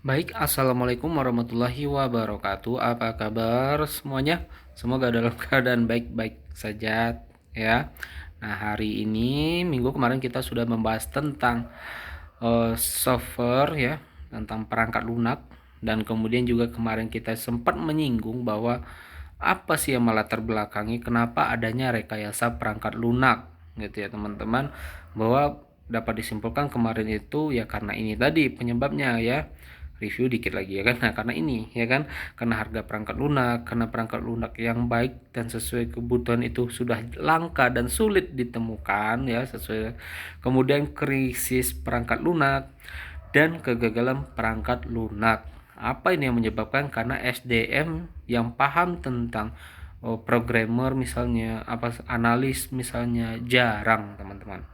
Baik, assalamualaikum warahmatullahi wabarakatuh. Apa kabar semuanya? Semoga dalam keadaan baik-baik saja ya. Nah, hari ini minggu kemarin kita sudah membahas tentang software ya, tentang perangkat lunak, dan kemudian juga kemarin kita sempat menyinggung bahwa apa sih yang melatar belakangi kenapa adanya rekayasa perangkat lunak gitu ya teman-teman, bahwa dapat disimpulkan kemarin itu ya karena ini tadi penyebabnya ya. Review dikit lagi ya kan, nah karena ini ya kan, karena harga perangkat lunak, karena perangkat lunak yang baik dan sesuai kebutuhan itu sudah langka dan sulit ditemukan ya, sesuai. Kemudian krisis perangkat lunak dan kegagalan perangkat lunak. Apa ini yang menyebabkan? Karena SDM yang paham tentang programmer misalnya, apa analis misalnya jarang teman-teman.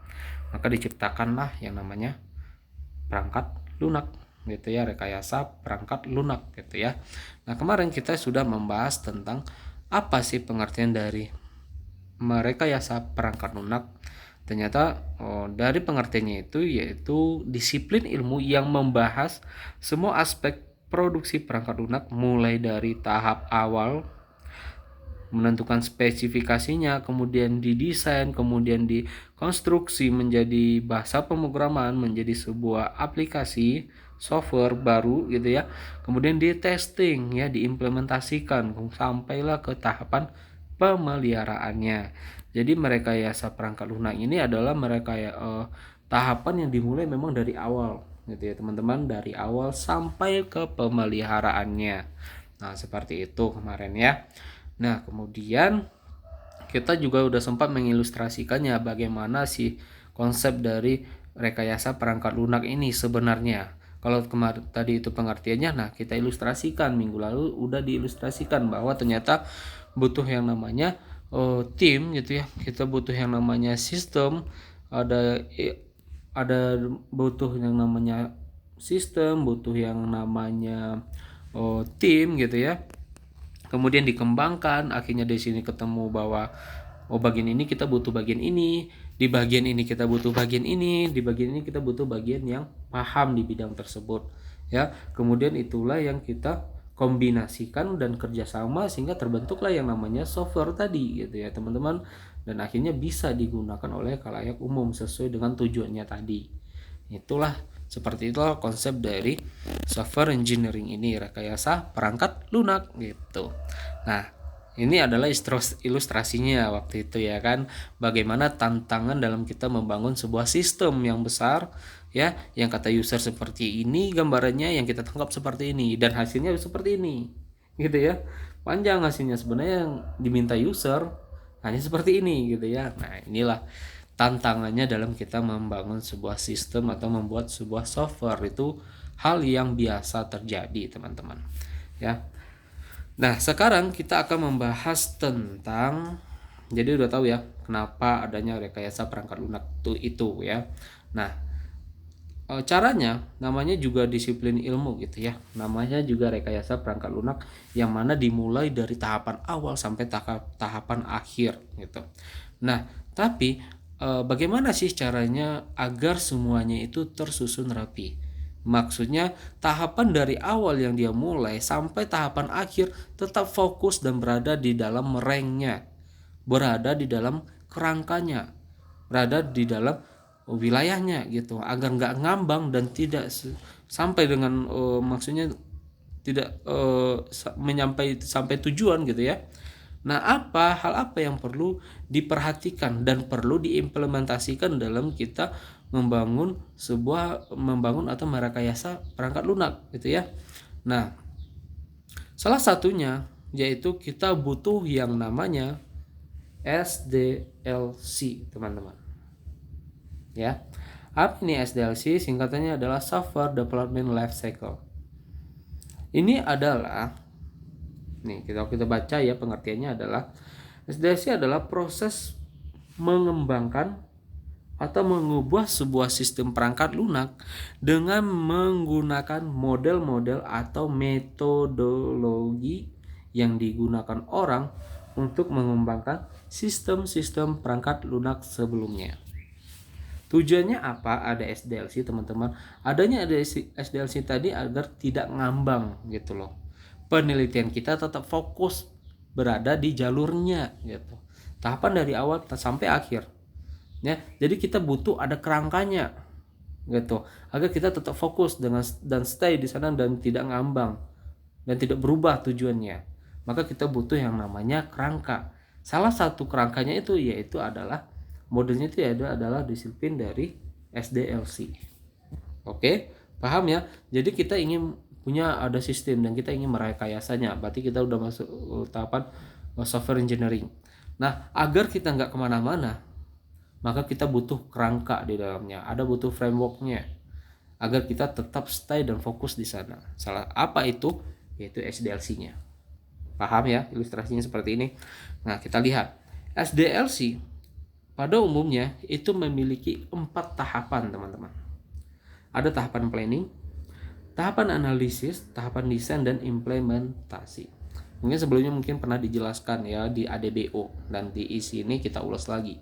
Maka diciptakanlah yang namanya perangkat lunak gitu ya, rekayasa perangkat lunak gitu ya. Nah, kemarin kita sudah membahas tentang apa sih pengertian dari merekayasa perangkat lunak. Ternyata dari pengertiannya itu yaitu disiplin ilmu yang membahas semua aspek produksi perangkat lunak, mulai dari tahap awal menentukan spesifikasinya, kemudian didesain, kemudian dikonstruksi menjadi bahasa pemrograman, menjadi sebuah aplikasi software baru gitu ya. Kemudian di testing ya, diimplementasikan sampailah ke tahapan pemeliharaannya. Jadi merekayasa perangkat lunak ini adalah tahapan yang dimulai memang dari awal gitu ya teman-teman, dari awal sampai ke pemeliharaannya. Nah, seperti itu kemarin ya. Nah, kemudian kita juga udah sempat mengilustrasikannya bagaimana sih konsep dari rekayasa perangkat lunak ini sebenarnya. Kalau kemarin tadi itu pengertiannya, nah kita ilustrasikan minggu lalu udah diilustrasikan bahwa ternyata butuh yang namanya tim gitu ya. Kita butuh yang namanya sistem, ada ada butuh yang namanya sistem, butuh yang namanya tim gitu ya. Kemudian dikembangkan, akhirnya di sini ketemu bahwa bagian ini kita butuh bagian ini, di bagian ini kita butuh bagian ini, di bagian ini kita butuh bagian yang paham di bidang tersebut ya. Kemudian itulah yang kita kombinasikan dan kerjasama sehingga terbentuklah yang namanya software tadi gitu ya teman-teman, dan akhirnya bisa digunakan oleh khalayak umum sesuai dengan tujuannya tadi. Itulah, seperti itulah konsep dari software engineering ini, rekayasa perangkat lunak gitu. Nah, ini adalah ilustrasinya waktu itu ya kan, bagaimana tantangan dalam kita membangun sebuah sistem yang besar ya, yang kata user seperti ini gambarannya, yang kita tangkap seperti ini, dan hasilnya seperti ini gitu ya. Panjang hasilnya sebenarnya, yang diminta user hanya seperti ini gitu ya. Nah, inilah tantangannya dalam kita membangun sebuah sistem atau membuat sebuah software, itu hal yang biasa terjadi teman-teman ya. Nah, sekarang kita akan membahas tentang, jadi udah tahu ya kenapa adanya rekayasa perangkat lunak itu ya. Nah, caranya namanya juga disiplin ilmu gitu ya, namanya juga rekayasa perangkat lunak, yang mana dimulai dari tahapan awal sampai tahapan akhir gitu. Nah, tapi bagaimana sih caranya agar semuanya itu tersusun rapi? Maksudnya tahapan dari awal yang dia mulai sampai tahapan akhir tetap fokus dan berada di dalam merengnya, berada di dalam kerangkanya, berada di dalam wilayahnya gitu, agar nggak ngambang dan tidak sampai dengan maksudnya tidak menyampai sampai tujuan gitu ya. Nah, hal apa yang perlu diperhatikan dan perlu diimplementasikan dalam kita membangun atau merekayasa perangkat lunak gitu ya. Nah, salah satunya yaitu kita butuh yang namanya SDLC, teman-teman. Ya. Apa ini SDLC? Singkatannya adalah Software Development Life Cycle. Ini adalah, nih kita baca ya, pengertiannya adalah SDLC adalah proses mengembangkan atau mengubah sebuah sistem perangkat lunak dengan menggunakan model-model atau metodologi yang digunakan orang untuk mengembangkan sistem-sistem perangkat lunak sebelumnya. Tujuannya apa? Ada SDLC teman-teman. Adanya ada SDLC tadi agar tidak ngambang gitu loh. Penelitian kita tetap fokus berada di jalurnya gitu. Tahapan dari awal sampai akhir. Ya, jadi kita butuh ada kerangkanya gitu. Agar kita tetap fokus dengan dan stay di sana dan tidak ngambang dan tidak berubah tujuannya. Maka kita butuh yang namanya kerangka. Salah satu kerangkanya itu yaitu adalah modelnya itu adalah disiplin dari SDLC. Oke, paham ya? Jadi kita ingin punya ada sistem dan kita ingin merekayasanya. Berarti kita udah masuk tahapan software engineering. Nah, agar kita nggak kemana-mana, maka kita butuh kerangka di dalamnya. Ada butuh frameworknya agar kita tetap stay dan fokus di sana. Salah apa itu? Yaitu SDLC-nya. Paham ya? Ilustrasinya seperti ini. Nah, kita lihat SDLC pada umumnya itu memiliki 4 tahapan, teman-teman. Ada tahapan planning, tahapan analisis, tahapan desain, dan implementasi. Mungkin sebelumnya pernah dijelaskan ya di ADBO, dan di sini kita ulas lagi.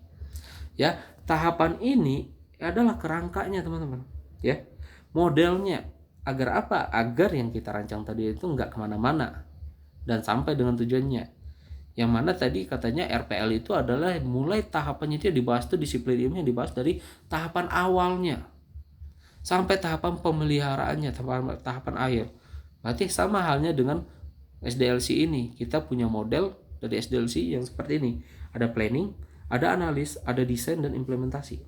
Ya, tahapan ini adalah kerangkanya, teman-teman. Ya, modelnya agar apa? Agar yang kita rancang tadi itu nggak kemana-mana dan sampai dengan tujuannya. Yang mana tadi katanya RPL itu adalah mulai tahapannya itu dibahas tuh disiplin ilmu yang dibahas dari tahapan awalnya sampai tahapan pemeliharaannya, tahapan akhir. Berarti sama halnya dengan SDLC ini. Kita punya model dari SDLC yang seperti ini. Ada planning, ada analis, ada desain, dan implementasi.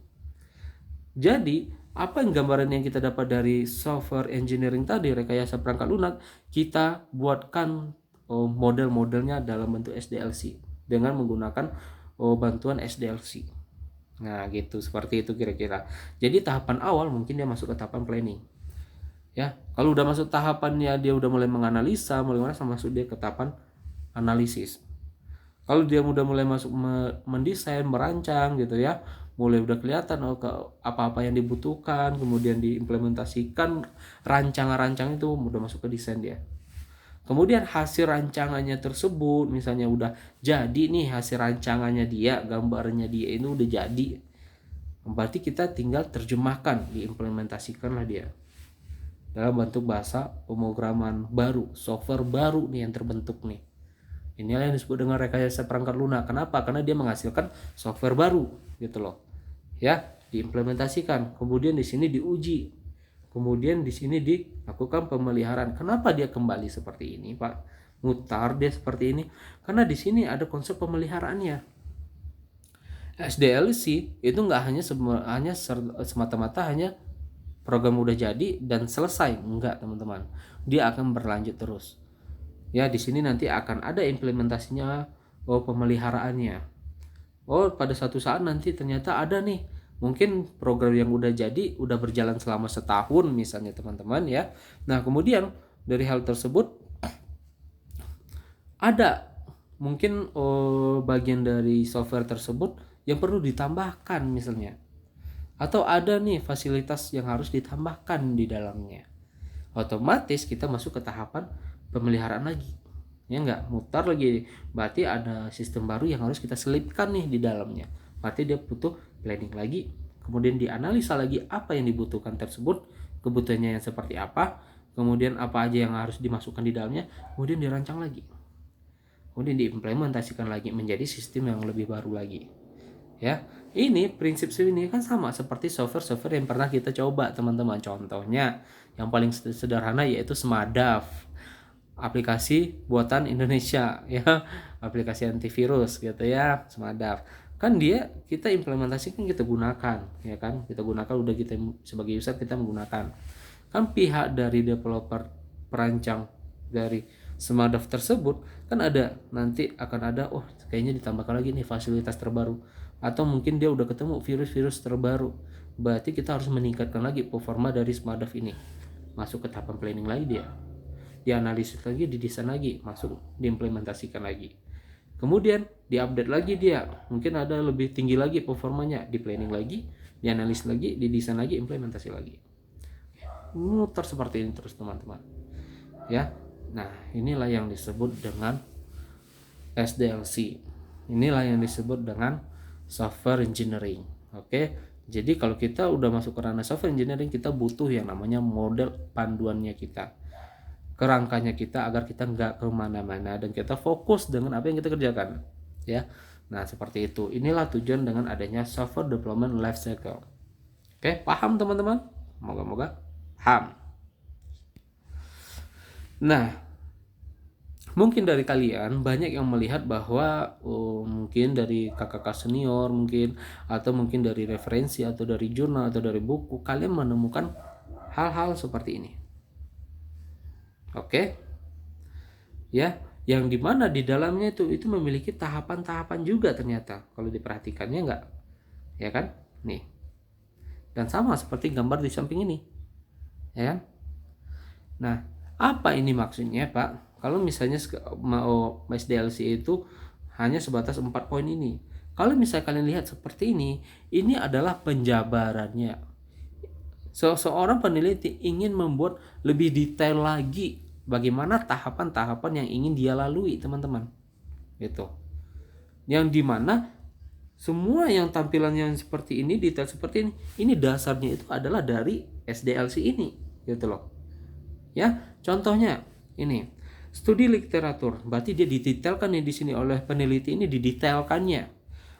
Jadi, apa yang gambaran yang kita dapat dari software engineering tadi, rekayasa perangkat lunak, kita buatkan model-modelnya dalam bentuk SDLC dengan menggunakan bantuan SDLC. Nah, gitu, seperti itu kira-kira. Jadi tahapan awal mungkin dia masuk ke tahapan planning. Ya, kalau udah masuk tahapannya dia udah mulai menganalisa, mulai masuk dia ke tahapan analisis. Kalau dia udah mulai masuk mendesain, merancang gitu ya, mulai udah kelihatan apa-apa yang dibutuhkan, kemudian diimplementasikan rancangan-rancangan itu udah masuk ke desain dia. Kemudian hasil rancangannya tersebut misalnya udah jadi nih, hasil rancangannya dia, gambarnya dia ini udah jadi. Berarti kita tinggal terjemahkan, diimplementasikanlah dia dalam bentuk bahasa pemrograman baru, software baru nih yang terbentuk nih. Inilah yang disebut dengan rekayasa perangkat lunak. Kenapa? Karena dia menghasilkan software baru gitu loh. Ya, diimplementasikan, kemudian di sini diuji. Kemudian di sini dilakukan pemeliharaan. Kenapa dia kembali seperti ini, Pak? Mutar dia seperti ini karena di sini ada konsep pemeliharaannya. SDLC itu nggak hanya semata-mata hanya program udah jadi dan selesai, enggak, teman-teman. Dia akan berlanjut terus. Ya, di sini nanti akan ada implementasinya, pemeliharaannya. Pada satu saat nanti ternyata ada nih, mungkin program yang udah jadi udah berjalan selama setahun misalnya, teman-teman ya. Nah, kemudian dari hal tersebut ada mungkin bagian dari software tersebut yang perlu ditambahkan misalnya. Atau ada nih fasilitas yang harus ditambahkan di dalamnya. Otomatis kita masuk ke tahapan pemeliharaan lagi. Ya enggak, mutar lagi. Berarti ada sistem baru yang harus kita selipkan nih di dalamnya. Berarti dia butuh planning lagi, kemudian dianalisa lagi apa yang dibutuhkan tersebut, kebutuhannya yang seperti apa, kemudian apa aja yang harus dimasukkan di dalamnya, kemudian dirancang lagi, kemudian diimplementasikan lagi menjadi sistem yang lebih baru lagi. Ya, ini prinsip ini kan sama seperti software yang pernah kita coba, teman-teman. Contohnya yang paling sederhana yaitu Smadaf, aplikasi buatan Indonesia ya, aplikasi antivirus gitu ya, Smadaf. Kan kita implementasikan, kita gunakan ya kan, kita gunakan, udah kita sebagai user kita menggunakan. Kan pihak dari developer, perancang dari Smadaf tersebut kan ada, nanti akan ada kayaknya ditambahkan lagi nih fasilitas terbaru, atau mungkin dia udah ketemu virus-virus terbaru. Berarti kita harus meningkatkan lagi performa dari Smadaf ini. Masuk ke tahapan planning lagi dia. Dianalisis lagi, didesain lagi, masuk diimplementasikan lagi. Kemudian diupdate lagi dia, mungkin ada lebih tinggi lagi performanya, di planning lagi, dianalisis lagi, didesain lagi, implementasi lagi. Muter seperti ini terus, teman-teman. Ya. Nah, inilah yang disebut dengan SDLC. Inilah yang disebut dengan software engineering. Oke. Jadi kalau kita udah masuk ke ranah software engineering, kita butuh yang namanya model panduannya kita, kerangkanya kita, agar kita nggak kemana-mana dan kita fokus dengan apa yang kita kerjakan, ya. Nah seperti itu. Inilah tujuan dengan adanya software development life cycle. Oke, paham teman-teman? Moga-moga paham. Nah, mungkin dari kalian banyak yang melihat bahwa mungkin dari kakak-kakak senior mungkin, atau mungkin dari referensi atau dari jurnal atau dari buku, kalian menemukan hal-hal seperti ini. Oke, ya, yang dimana di dalamnya itu memiliki tahapan-tahapan juga ternyata kalau diperhatikannya, enggak, ya kan? Nih, dan sama seperti gambar di samping ini, ya kan? Nah, apa ini maksudnya, Pak? Kalau misalnya mau SDLC itu hanya sebatas 4 poin ini. Kalau misalnya kalian lihat seperti ini adalah penjabarannya. Seorang peneliti ingin membuat lebih detail lagi bagaimana tahapan-tahapan yang ingin dia lalui, teman-teman. Gitu. Yang dimana semua yang tampilan yang seperti ini, detail seperti ini dasarnya itu adalah dari SDLC ini, gitu loh. Ya, contohnya ini studi literatur, berarti dia didetailkan nih di sini oleh peneliti ini, didetailkannya.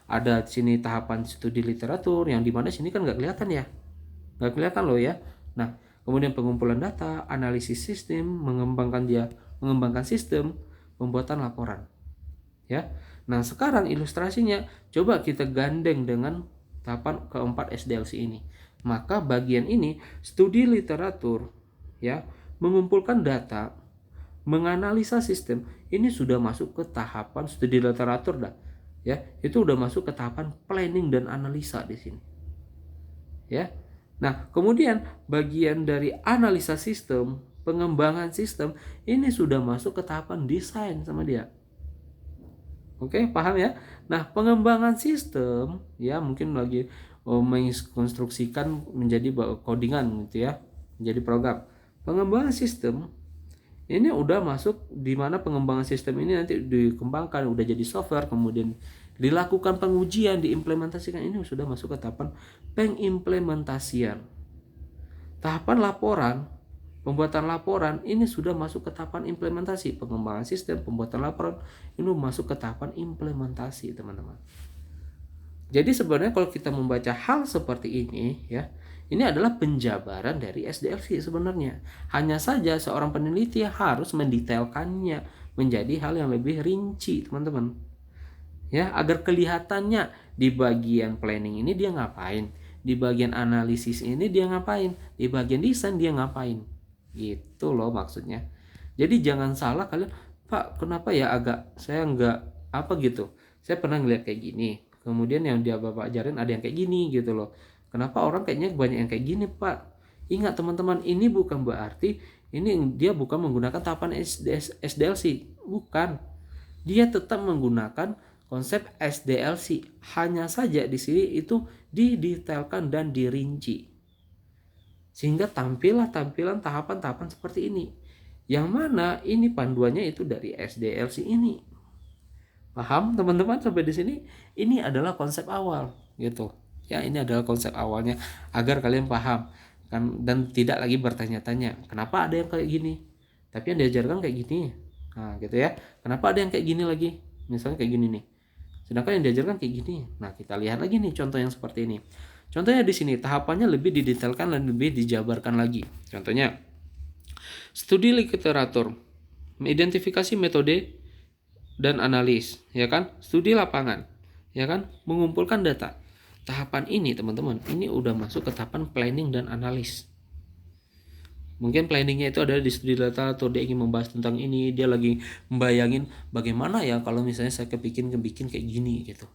Ada di sini tahapan studi literatur yang dimana sini kan nggak kelihatan ya, nggak kelihatan loh ya. Nah, kemudian pengumpulan data, analisis sistem, mengembangkan sistem, pembuatan laporan. Ya, nah sekarang ilustrasinya coba kita gandeng dengan tahapan keempat SDLC ini. Maka bagian ini studi literatur, ya, mengumpulkan data, menganalisa sistem, ini sudah masuk ke tahapan studi literatur dah, ya. Itu udah masuk ke tahapan planning dan analisa di sini, ya. Nah, kemudian bagian dari analisa sistem, pengembangan sistem, ini sudah masuk ke tahapan desain sama dia. Oke, paham ya? Nah, pengembangan sistem, ya, mungkin lagi mengkonstruksikan menjadi codingan gitu ya, menjadi program. Pengembangan sistem ini udah masuk di mana pengembangan sistem ini nanti dikembangkan, udah jadi software, kemudian dilakukan pengujian, diimplementasikan, ini sudah masuk ke tahapan pengimplementasian. Tahapan laporan, pembuatan laporan ini sudah masuk ke tahapan implementasi. Pengembangan sistem, pembuatan laporan ini masuk ke tahapan implementasi, teman-teman. Jadi sebenarnya kalau kita membaca hal seperti ini, ya, ini adalah penjabaran dari SDLC sebenarnya. Hanya saja seorang peneliti harus mendetailkannya menjadi hal yang lebih rinci, teman-teman. Ya, agar kelihatannya di bagian planning ini dia ngapain, di bagian analisis ini dia ngapain, di bagian desain dia ngapain. Gitu loh maksudnya. Jadi jangan salah kalian, Pak, kenapa ya saya nggak apa gitu. Saya pernah ngeliat kayak gini. Kemudian yang dia Bapak ajarin ada yang kayak gini gitu loh. Kenapa orang kayaknya banyak yang kayak gini, Pak? Ingat teman-teman, ini bukan berarti ini dia bukan menggunakan tahapan SDLC, bukan. Dia tetap menggunakan konsep SDLC, hanya saja di sini itu didetailkan dan dirinci. Sehingga tampillah tampilan tahapan-tahapan seperti ini. Yang mana ini panduannya itu dari SDLC ini. Paham teman-teman sampai di sini? Ini adalah konsep awal gitu. Ya, ini adalah konsep awalnya agar kalian paham kan, dan tidak lagi bertanya-tanya kenapa ada yang kayak gini tapi yang diajarkan kayak gini. Nah, gitu ya. Kenapa ada yang kayak gini lagi? Misalnya kayak gini nih. Sedangkan yang diajarkan kayak gini. Nah, kita lihat lagi nih contoh yang seperti ini. Contohnya di sini tahapannya lebih didetailkan dan lebih dijabarkan lagi. Contohnya studi literatur, identifikasi metode dan analis, ya kan? Studi lapangan, ya kan? Mengumpulkan data. Tahapan ini teman-teman, ini udah masuk ke tahapan planning dan analis. Mungkin planningnya itu ada di studi literatur, dia ingin membahas tentang ini, dia lagi membayangin bagaimana ya kalau misalnya saya bikin kayak gini gitu.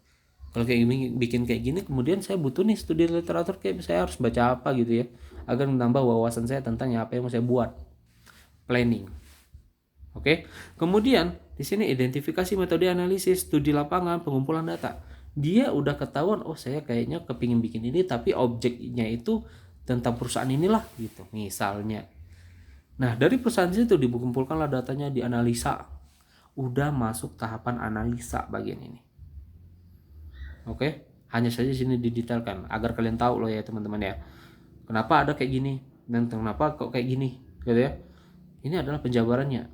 Kalau kayak gini, bikin kayak gini, kemudian saya butuh nih studi literatur, kayak saya harus baca apa gitu ya, agar menambah wawasan saya tentang apa yang mau saya buat. Planning. Oke. Kemudian di sini identifikasi metode analisis, studi lapangan, pengumpulan data. Dia udah ketahuan, oh saya kayaknya kepingin bikin ini tapi objeknya itu tentang perusahaan inilah gitu misalnya. Nah, dari perusahaan itu dikumpulkanlah datanya, dianalisa. Udah masuk tahapan analisa bagian ini. Oke, Hanya saja di sini didetailkan agar kalian tahu loh ya teman-teman ya. Kenapa ada kayak gini dan kenapa kok kayak gini gitu ya. Ini adalah penjabarannya.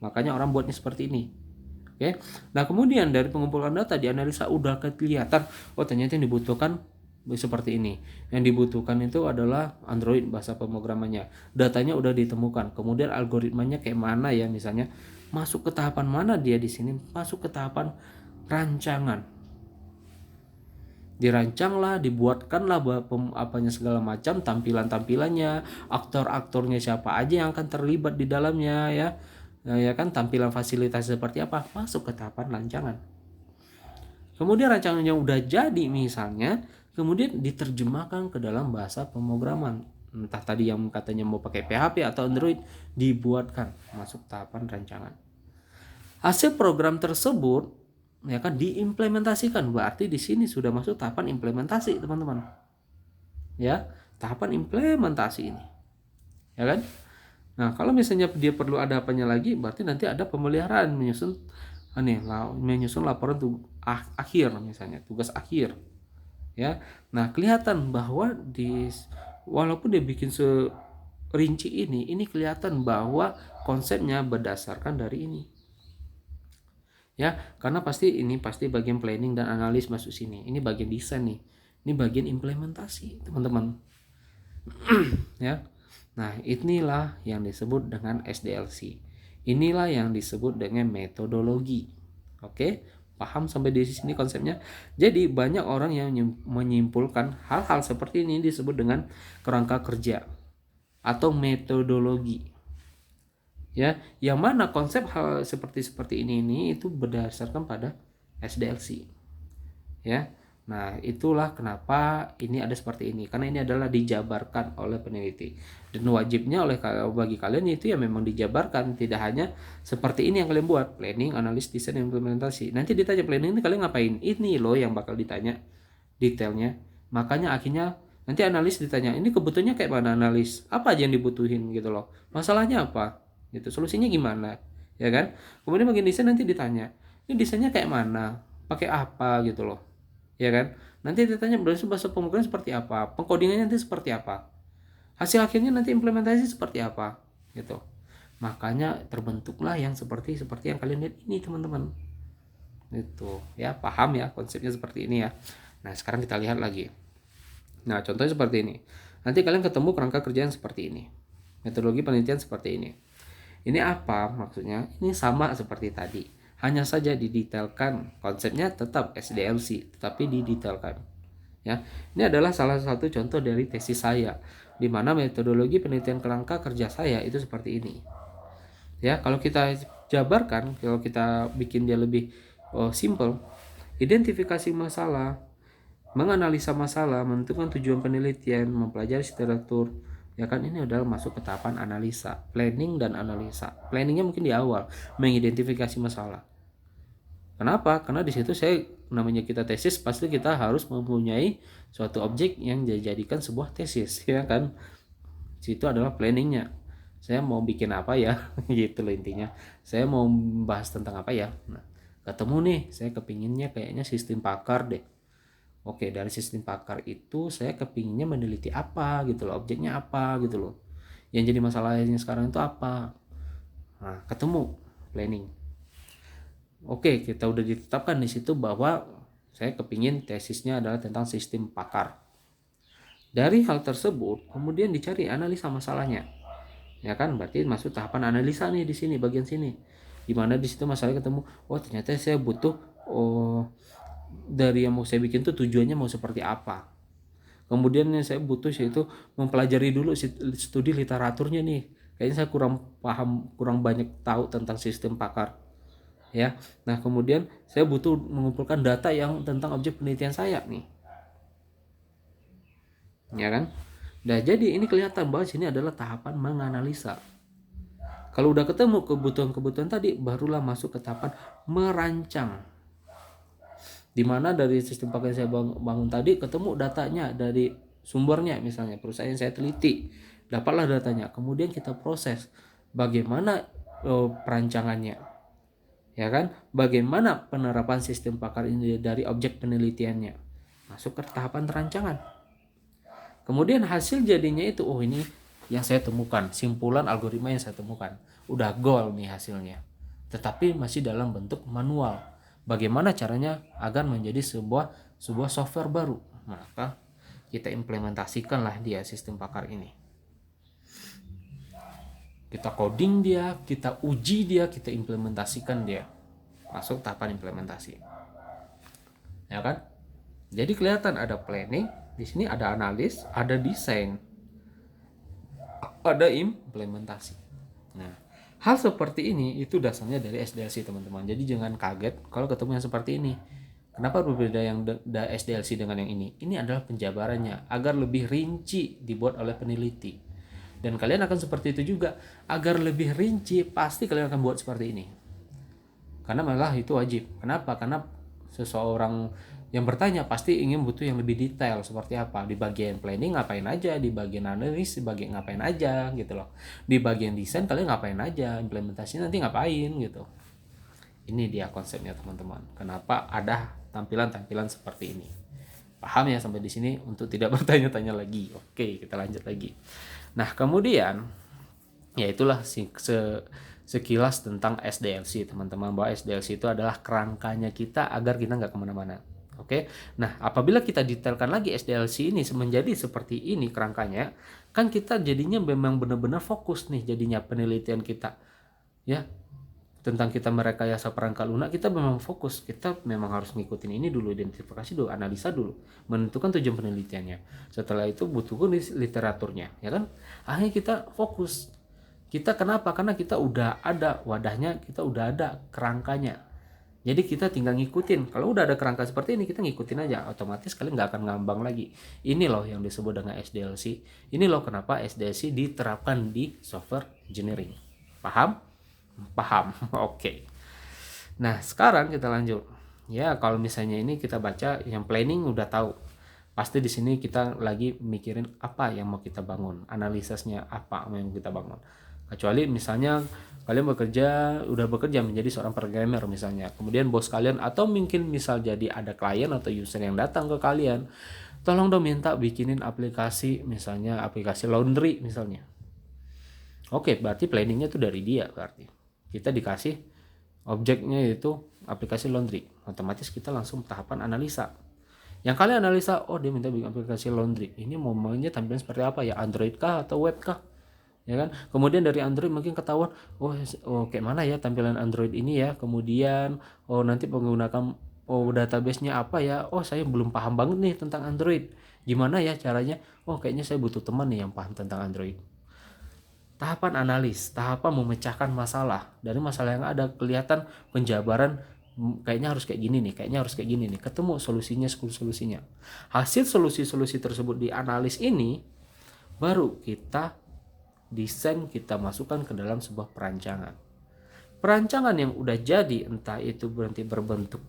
Makanya orang buatnya seperti ini. Oke. Nah, kemudian dari pengumpulan data dianalisa udah kelihatan oh ternyata yang dibutuhkan seperti ini. Yang dibutuhkan itu adalah Android bahasa pemrogramannya. Datanya udah ditemukan. Kemudian algoritmanya kayak mana ya, misalnya masuk ke tahapan mana dia di sini? Masuk ke tahapan rancangan. Dirancanglah, dibuatkanlah apanya segala macam, tampilannya, aktor-aktornya siapa aja yang akan terlibat di dalamnya ya. Nah, ya kan, tampilan fasilitas seperti apa, masuk ke tahapan rancangan. Kemudian rancangannya udah jadi misalnya, kemudian diterjemahkan ke dalam bahasa pemrograman. Entah tadi yang katanya mau pakai PHP atau Android, dibuatkan masuk tahapan rancangan. Hasil program tersebut ya kan diimplementasikan, berarti di sini sudah masuk tahapan implementasi teman-teman. Ya, tahapan implementasi ini. Ya kan? Nah, kalau misalnya dia perlu ada apanya lagi, berarti nanti ada pemeliharaan menyusun laporan akhir misalnya, tugas akhir. Ya. Nah, kelihatan bahwa walaupun dia bikin serinci ini kelihatan bahwa konsepnya berdasarkan dari ini. Ya, karena pasti bagian planning dan analis masuk sini. Ini bagian desain nih. Ini bagian implementasi, teman-teman. Ya. Nah, inilah yang disebut dengan SDLC. Inilah yang disebut dengan metodologi. Oke, paham sampai di sini konsepnya? Jadi banyak orang yang menyimpulkan hal-hal seperti ini disebut dengan kerangka kerja atau metodologi. Ya, yang mana konsep hal seperti ini itu berdasarkan pada SDLC. Ya. Nah, itulah kenapa ini ada seperti ini. Karena ini adalah dijabarkan oleh peneliti. Dan wajibnya bagi kalian itu ya memang dijabarkan. Tidak hanya seperti ini yang kalian buat. Planning, analis, desain, implementasi. Nanti ditanya planning ini kalian ngapain? Ini loh yang bakal ditanya detailnya. Makanya akhirnya nanti analis ditanya, ini kebutuhannya kayak mana analis? Apa aja yang dibutuhin gitu loh. Masalahnya apa? Gitu. Solusinya gimana? Ya kan? Kemudian bagian desain nanti ditanya, ini desainnya kayak mana? Pakai apa gitu loh. Ya kan, nanti ditanya bahasa pemrograman seperti apa, pengkodingannya nanti seperti apa, hasil akhirnya nanti implementasi seperti apa gitu. Makanya terbentuklah yang seperti yang kalian lihat ini teman-teman. Itu ya, paham ya konsepnya seperti ini ya. Nah, sekarang kita lihat lagi. Nah, contohnya seperti ini. Nanti kalian ketemu kerangka kerjaan seperti ini, metodologi penelitian seperti ini. Ini apa maksudnya? Ini sama seperti tadi, hanya saja didetailkan. Konsepnya tetap SDLC, tetapi didetailkan. Ya, ini adalah salah satu contoh dari tesis saya, di mana metodologi penelitian kerangka kerja saya itu seperti ini. Ya, kalau kita jabarkan, kalau kita bikin dia lebih simple, identifikasi masalah, menganalisa masalah, menentukan tujuan penelitian, mempelajari struktur. Ya kan, ini adalah masuk ke tahapan analisa, planning dan analisa. Planningnya mungkin di awal, mengidentifikasi masalah. Kenapa? Karena di situ namanya kita tesis, pasti kita harus mempunyai suatu objek yang dijadikan sebuah tesis, ya kan? Situ adalah planningnya. Saya mau bikin apa ya, gitu loh intinya. Saya mau bahas tentang apa ya. Nah, ketemu nih, saya kepinginnya kayaknya sistem pakar deh. Oke, dari sistem pakar itu saya kepinginnya meneliti apa gitu loh, objeknya apa gitu loh. Yang jadi masalahnya sekarang itu apa? Nah, ketemu planning. Oke, kita udah ditetapkan di situ bahwa saya kepingin tesisnya adalah tentang sistem pakar. Dari hal tersebut, kemudian dicari analisa masalahnya. Ya kan, berarti masuk tahapan analisa nih di sini, bagian sini. Dimana di situ masalahnya ketemu, oh ternyata saya butuh dari yang mau saya bikin tuh tujuannya mau seperti apa. Kemudian yang saya butuh yaitu mempelajari dulu studi literaturnya nih. Kayaknya saya kurang banyak tahu tentang sistem pakar. Ya. Nah, kemudian saya butuh mengumpulkan data yang tentang objek penelitian saya nih. Ya kan? Nah, jadi ini kelihatan bahwa sini adalah tahapan menganalisa. Kalau udah ketemu kebutuhan-kebutuhan tadi, barulah masuk ke tahapan merancang. Dimana dari sistem pakar yang saya bangun tadi ketemu datanya dari sumbernya, misalnya perusahaan yang saya teliti, dapatlah datanya. Kemudian kita proses bagaimana perancangannya. Ya kan, bagaimana penerapan sistem pakar ini dari objek penelitiannya. masuk ke tahapan perancangan. Kemudian hasil jadinya itu, oh ini yang saya temukan, simpulan algoritma yang saya temukan. Udah goal nih hasilnya. Tetapi masih dalam bentuk manual. Bagaimana caranya agar menjadi sebuah software baru? Maka kita implementasikanlah dia sistem Pakar ini. Kita coding dia, kita uji dia, kita implementasikan dia. Masuk tahapan implementasi. Ya kan? Jadi kelihatan ada planning, di sini ada analis, ada desain, ada implementasi. Nah, hal seperti ini itu dasarnya dari SDLC, teman-teman. Jadi jangan kaget kalau ketemu yang seperti ini. Kenapa berbeda yang SDLC dengan yang ini? Ini adalah penjabarannya agar lebih rinci dibuat oleh peneliti. Dan kalian akan seperti itu juga. Agar lebih rinci, pasti kalian akan buat seperti ini. Karena malah itu wajib. Kenapa? Karena seseorang yang bertanya pasti ingin butuh yang lebih detail seperti apa. Di bagian planning ngapain aja, di bagian analis, di bagian ngapain aja gitu loh. Di bagian desain kalian ngapain aja, implementasi nanti ngapain gitu. Ini dia konsepnya, teman-teman. Kenapa ada tampilan-tampilan seperti ini. Paham ya sampai di sini untuk tidak bertanya-tanya lagi. Oke, kita lanjut lagi. Nah, kemudian ya itulah sekilas tentang SDLC, teman-teman, bahwa SDLC itu adalah kerangkanya kita agar kita nggak kemana-mana. Oke, nah apabila kita detailkan lagi SDLC ini menjadi seperti ini kerangkanya, kan kita jadinya memang benar-benar fokus nih jadinya penelitian kita, ya, tentang kita merekayasa perangkat lunak. Kita memang fokus, kita memang harus ngikutin ini dulu, identifikasi dulu, analisa dulu, menentukan tujuan penelitiannya. Setelah itu butuhkan literaturnya, ya kan? Akhirnya kita fokus. Kita kenapa? Karena kita udah ada wadahnya, kita udah ada kerangkanya. Jadi kita tinggal ngikutin. Kalau udah ada kerangka seperti ini, kita ngikutin aja. Otomatis kalian nggak akan ngambang lagi. Ini loh yang disebut dengan SDLC. Ini loh kenapa SDLC diterapkan di software engineering. Paham? Paham. Oke. Nah, sekarang kita lanjut. Ya, kalau misalnya ini kita baca yang planning udah tahu. Pasti di sini kita lagi mikirin apa yang mau kita bangun, analisisnya apa yang kita bangun. Kecuali misalnya kalian udah bekerja menjadi seorang programmer misalnya, kemudian bos kalian atau mungkin misal jadi ada klien atau user yang datang ke kalian, tolong dong minta bikinin aplikasi, misalnya aplikasi laundry misalnya. Oke, berarti planningnya itu dari dia, berarti kita dikasih objeknya itu aplikasi laundry, otomatis kita langsung tahapan analisa. Yang kalian analisa, oh dia minta bikin aplikasi laundry, ini momennya tampilan seperti apa ya, Android kah atau web kah, ya kan? Kemudian dari Android mungkin ketahuan, oh kayak mana ya tampilan Android ini ya. Kemudian nanti menggunakan database-nya apa ya, saya belum paham banget nih tentang Android, gimana ya caranya, kayaknya saya butuh teman nih yang paham tentang Android. Tahapan analis, tahapan memecahkan masalah. Dari masalah yang ada kelihatan penjabaran, kayaknya harus kayak gini nih, kayaknya harus kayak gini nih. Ketemu solusinya. Hasil solusi-solusi tersebut dianalis ini, baru kita desain, kita masukkan ke dalam sebuah perancangan. Perancangan yang udah jadi, entah itu berarti berbentuk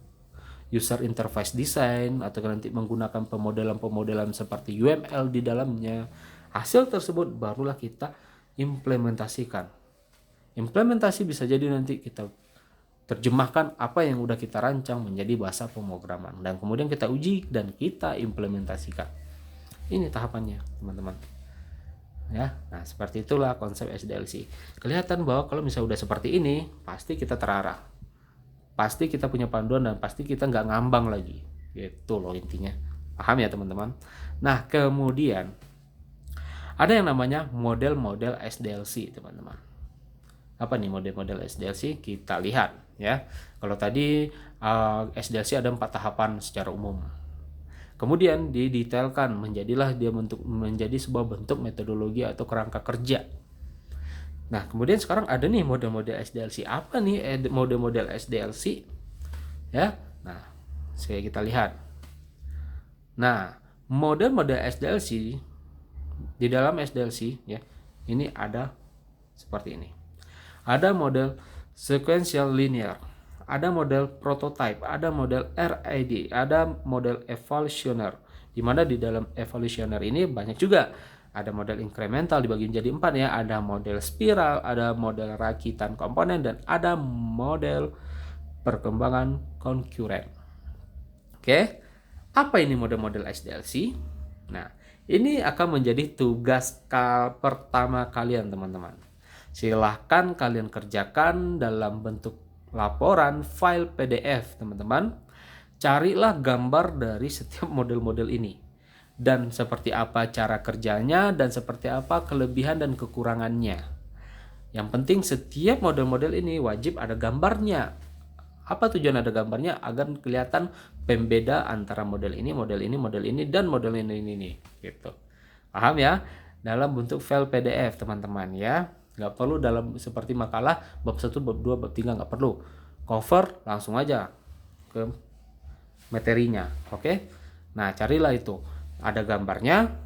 user interface design atau nanti menggunakan pemodelan-pemodelan seperti UML di dalamnya. Hasil tersebut barulah kita implementasikan. Implementasi bisa jadi nanti kita terjemahkan apa yang udah kita rancang menjadi bahasa pemrograman dan kemudian kita uji dan kita implementasikan. Ini tahapannya, teman-teman. Ya, nah seperti itulah konsep SDLC. Kelihatan bahwa kalau misalnya udah seperti ini, pasti kita terarah. Pasti kita punya panduan dan pasti kita nggak ngambang lagi. Gitu loh intinya. Paham ya, teman-teman? Nah, kemudian ada yang namanya model-model SDLC, teman-teman. Apa nih model-model SDLC? Kita lihat ya. Kalau tadi SDLC ada 4 tahapan secara umum. Kemudian didetailkan menjadilah dia menjadi sebuah bentuk metodologi atau kerangka kerja. Nah, kemudian sekarang ada nih model-model SDLC. Apa nih model-model SDLC? Ya. Nah, kita lihat. Nah, model-model SDLC di dalam SDLC ya, ini ada seperti ini. Ada model sequential linear, ada model prototype, ada model RID, ada model evolutioner. Di mana di dalam evolutioner ini banyak juga. Ada model incremental dibagi menjadi 4 ya, ada model spiral, ada model rakitan komponen dan ada model perkembangan konkuren. Oke. Apa ini model-model SDLC? Nah, ini akan menjadi tugas pertama kalian teman-teman. Silahkan kalian kerjakan dalam bentuk laporan file PDF teman-teman. Carilah gambar dari setiap model-model ini. Dan seperti apa cara kerjanya dan seperti apa kelebihan dan kekurangannya. Yang penting setiap model-model ini wajib ada gambarnya. Apa tujuan ada gambarnya? Agar kelihatan pembeda antara model ini, dan model ini gitu. Paham ya? Dalam bentuk file PDF teman-teman ya. Nggak perlu dalam seperti makalah bab 1, bab 2, bab 3, nggak perlu. Cover langsung aja ke materinya. Oke? Nah, carilah itu. Ada gambarnya,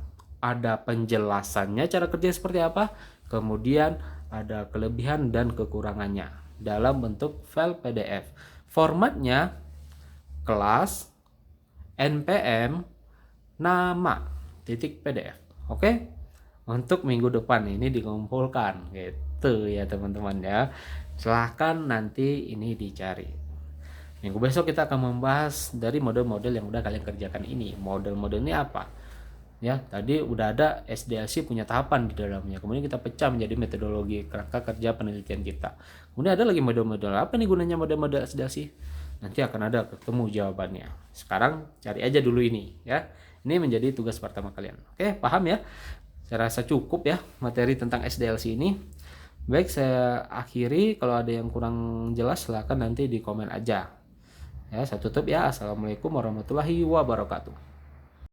ada penjelasannya cara kerja seperti apa, kemudian ada kelebihan dan kekurangannya dalam bentuk file PDF. Formatnya kelas, npm, nama, .pdf. Oke? Untuk minggu depan ini dikumpulkan gitu ya teman-teman ya. Silahkan nanti ini dicari. Minggu besok kita akan membahas dari model-model yang udah kalian kerjakan ini. Model-model ini apa? Ya, tadi udah ada SDLC punya tahapan di dalamnya. Kemudian kita pecah menjadi metodologi kerangka kerja penelitian kita. Kemudian ada lagi model-model apa nih gunanya model-model SDLC? Nanti akan ada ketemu jawabannya. Sekarang cari aja dulu ini ya. Ini menjadi tugas pertama kalian. Oke, paham ya? Saya rasa cukup ya materi tentang SDLC ini. Baik, saya akhiri. Kalau ada yang kurang jelas silahkan nanti di komen aja. Ya, saya tutup ya. Assalamualaikum warahmatullahi wabarakatuh.